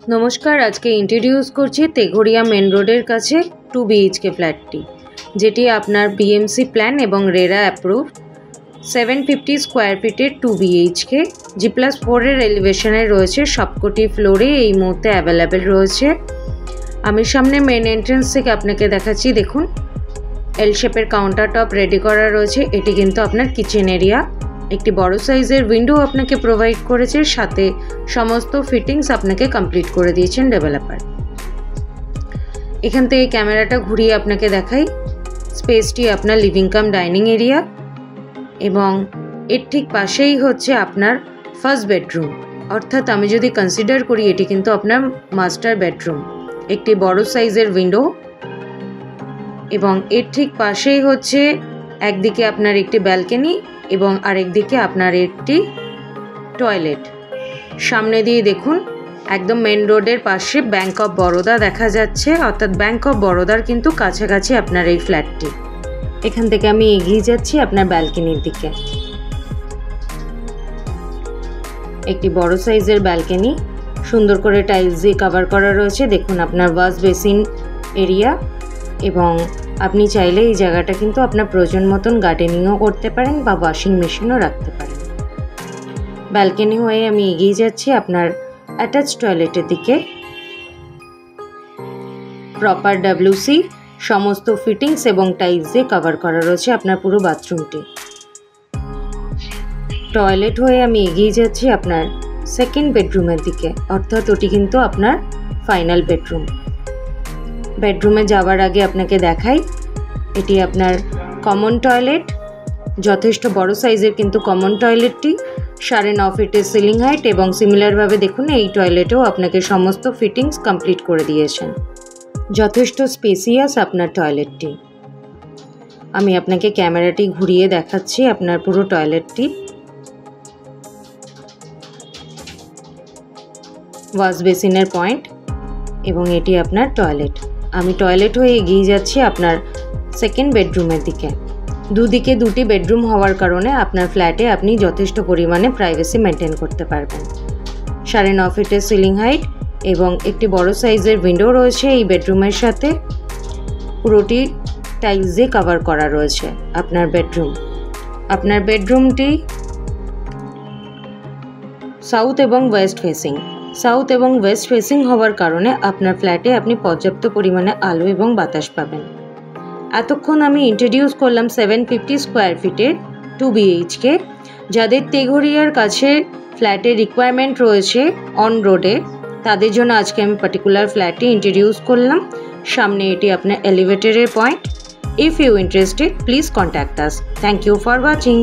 नमस्कार आज के इंट्रोड्यूस करছি तेघरिया मेन रोडर काছে 2 BHK फ्लैटटी जेटी आपनार BMC प्लान एवं रेरा अप्रूव 750 स्क्वायर फिटेर 2 BHK G+4 एर एलिवेशने रयेछे सबकटी फ्लोरे এই মুহূর্তে अवेलेबल रयेछे। आमी सामने मेन एंट्रेंस থেকে আপনাকে দেখাচ্ছি। দেখুন एल शेपर काउंटार टप रेडी करा रयेछे। एटी किन्तु आपनार किचेन एरिया एक बड़ो साइजर विंडो आपनाके प्रोवाइड करेছে, साथे समस्त फिटिंग्स आपनाके कमप्लीट करे दिएছেন डेवलपार। एखान थेके कैमराटा घुरिए आपनाके देखाई। स्पेसटी आपनार लिविंग कम डाइनिंग एरिया एवं एर ठीक पाशेई होच्छे आपनार फार्स्ट बेडरूम, अर्थात आमी जोदि कन्सिडार करी एटी किन्तु आपनार मास्टार बेडरूम। एकटी बड़ो साइजर विंडो एवं एर ठीक पाशेई होच्छे एकदिके आपनार एकटी ब्यालकनी एवं आरेक दिके आपनार एकटी टयलेट। सामने दिए देखुन एकदम मेन रोडर पाशे बैंक अफ बड़ौदा देखा जाच्छे, अर्थात बैंक अफ बड़ौदार किन्तु काछाकाछि आपनार एई फ्लैटटी। एखान थेके आमी एगिये जाচ্ছি आपनार ब्यालकनिर दिके। एकटी बड़ो साइजर ब्यालकनी सुंदर करे टाइल्स दिए कवर करा रयेछे। देखुन आपनार वाश बेसिन एरिया एवं আপনি চাইলে এই জায়গাটা কিন্তু আপনার প্রয়োজন মতন গার্ডেনিংও করতে পারেন বা ওয়াশিং মেশিনও রাখতে পারেন। ব্যালকনি হয়ে আমি এগিয়ে যাচ্ছি আপনার অ্যাটাচ টয়লেটের দিকে। প্রপার WC সমস্ত ফিটিংস এবং টাইলস দিয়ে কভার করা রয়েছে আপনার পুরো বাথরুমটি। টয়লেট হয়ে আমি এগিয়ে যাচ্ছি আপনার সেকেন্ড বেডরুমের দিকে, অর্থাৎ ওটি কিন্তু আপনার ফাইনাল বেডরুম। बेडरूमे जावार आगे आपनाके देखाई एटी आपनार कमन टयलेट, यथेष्ट बड़ो साइजर किन्तु कमन टयलेटटी 9.5 फिटेर सिलिंग हाइट एवं सिमिलार भावे देखुन एई टयलेटेও आपनाके समस्त फिटिंग्स कमप्लीट करे दिएछेन। यथेष्ट स्पेसियास आपनार टयलेटटी। आमी आपनाके कैमराटी घुरिए देखाচ্ছি आपनार पुरो टयलेटटी। वाश बेसिनेर पॉइंट एवं एटी आपनार टयलेट। आमी टयलेट हये एगिয়ে যাচ্ছি আপনার সেকেন্ড বেডরুমের দিকে। দুদিকে দুটি বেডরুম হওয়ার কারণে আপনার ফ্ল্যাটে আপনি যথেষ্ট পরিমাণে প্রাইভেসি মেইনটেইন করতে পারবেন। 9.5 ফিটের সিলিং হাইট এবং একটি বড় সাইজের উইন্ডো রয়েছে এই বেডরুমের সাথে। পুরোটি টাইলস দিয়ে কভার করা রয়েছে আপনার বেডরুম। আপনার বেডরুমটি সাউথ এবং ওয়েস্ট ফেসিং। साउथ एवं वेस्ट फेसिंग होवार कारणे आपनार फ्लैटे आपनी पर्याप्त परिमाणे आलो एवं बातास पाबेन। एतक्षण आमी इंट्रोड्यूस करलाम 750 स्क्वायर फिटेर 2 BHK जादेर तेघरियार काछे फ्लैटेर रिक्वायरमेंट रयेछे अन रोडे, तादेर जोन्नो आजके आमी पार्टिकुलार फ्लैटटी इंट्रोड्यूस करलाम। सामने एटी आपनार एलिवेटरेर point. If you interested please contact us. Thank you for watching.